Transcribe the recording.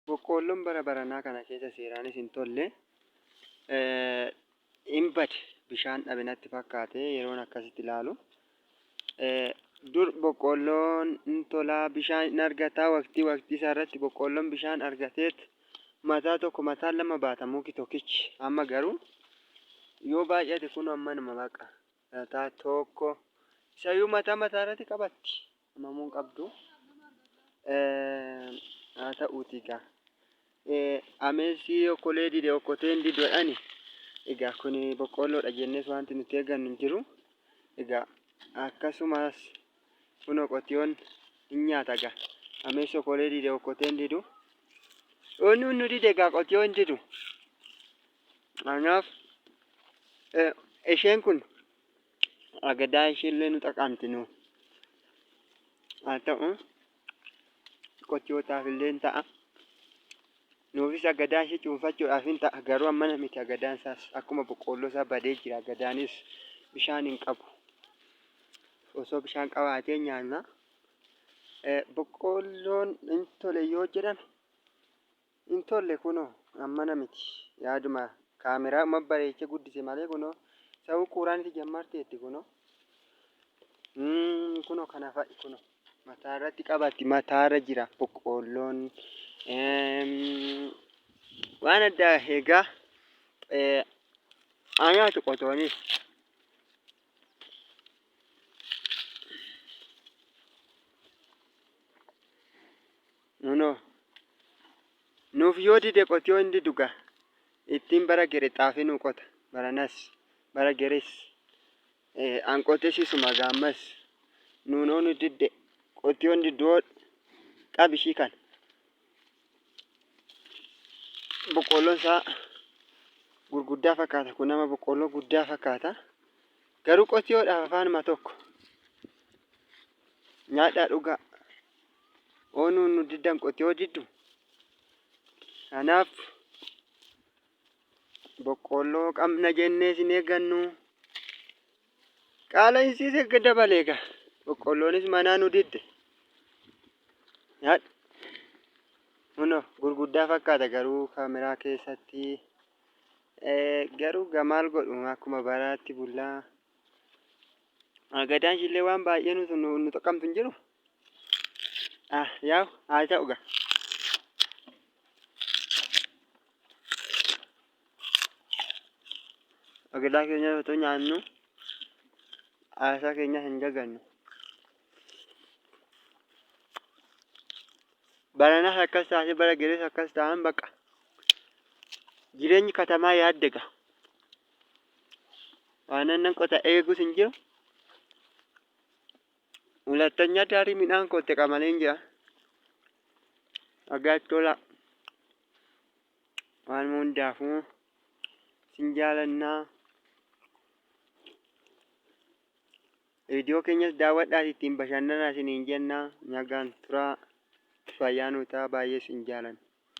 Boqqoolloon bara baranaa kana keessa seeraanis hin tolle. Hin bade bishaan dhabe natti fakkaate yeroon akkasitti ilaalu. Dur boqqoolloon hin tolaa bishaan hin argataa waqtii isaa irratti boqqoolloon bishaan argateet mataa tokko mataa lama baata muki tokkichi. Amma garuu yoo baay'ate kun amma nama baqa. Mataa tokko isayyuu mataa irratti qabatti. Namuun qabdu. Haa ta'uutii gaa. Ameessi okkolee dide okkoteen didoodhaani. Egaa kun boqqoolloodha jennees wanti nuti eegannu hin jiru. Egaa akkasumas kun qotiyyoon hin nyaata gaa. Ameessi okkolee dide okkoteen didu. Oonni nu dide gaa qotiyyoo hin didu. Kanaaf isheen kun agadaa isheellee nu xaqamti nu. Haa ta'u qotiyyootaaf illee hin ta'a. Nuufis agadaa ishee cuunfachuudhaaf hin ta'a. Garuu amma miti agadaan isaas akkuma boqqoolloo isaa badee jira. Agadaanis bishaan hin qabu. Osoo bishaan qabaatee nyaanna. Boqqoolloon hin tole yoo jedhame hin tolle kunoo amma miti. Yaaduma kaameraa amma bareechee guddise malee kunoo sabuu kuuraan itti jammarteetti kunoo. Kunoo kana fa'i kunoo. Mataa irratti qabatti mataa irra jira boqqoolloon. Waan addaa eegaa nyaatu qotoonis. Nuuf yoo dide qotiyyoo hin didu gaa. Ittiin bara gere xaafii nu qota. Baranas bara geres an qotesisuma gaammas. Nuunoo nu didde qotiyyoon diddoo qabishii kan. Boqqoolloon isaa gurguddaa fakkaata. Kun nama boqqoolloo guddaa fakkaata. Garuu qotiyyoodhaaf afaanuma tokko. Nyaadhaa dhugaa. Oonuun nu diddan qotiyyoo diddu. Kanaaf boqqoolloo qabna jennee sin eeggannu. Qaala'insiis eegga dabalee gaa. Boqqoolloonis manaa nu didde. Nyaadhu. Kunoo gurguddaa fakkaata garuu kaameraa keessatti. Garuu maal godhu akkuma baraatti bullaa. Agadaan ishillee waan baay'ee nu xaqamtu hin jiru. Yaa haa ta'u gaa. Agadaa keenya otoo nyaannu haasaa keenya hin dagannu. Baranas akkas taasee bara geres akkas ta'an baqa. Jireenyi katamaa yaadde gaa. Waan annan qota eegus hin jiru. Hulattanyaa daarii midhaan qotte qamalee hin jira. Agaatti tola. Waan hundaafuu sin jaalannaa. Viidiyoo keenyas daawwadhaa ittiin bashannanaa isiniin jennaa. Nagaan turaa. Fayyaa nu ta'a baay'ee sin jaalanna.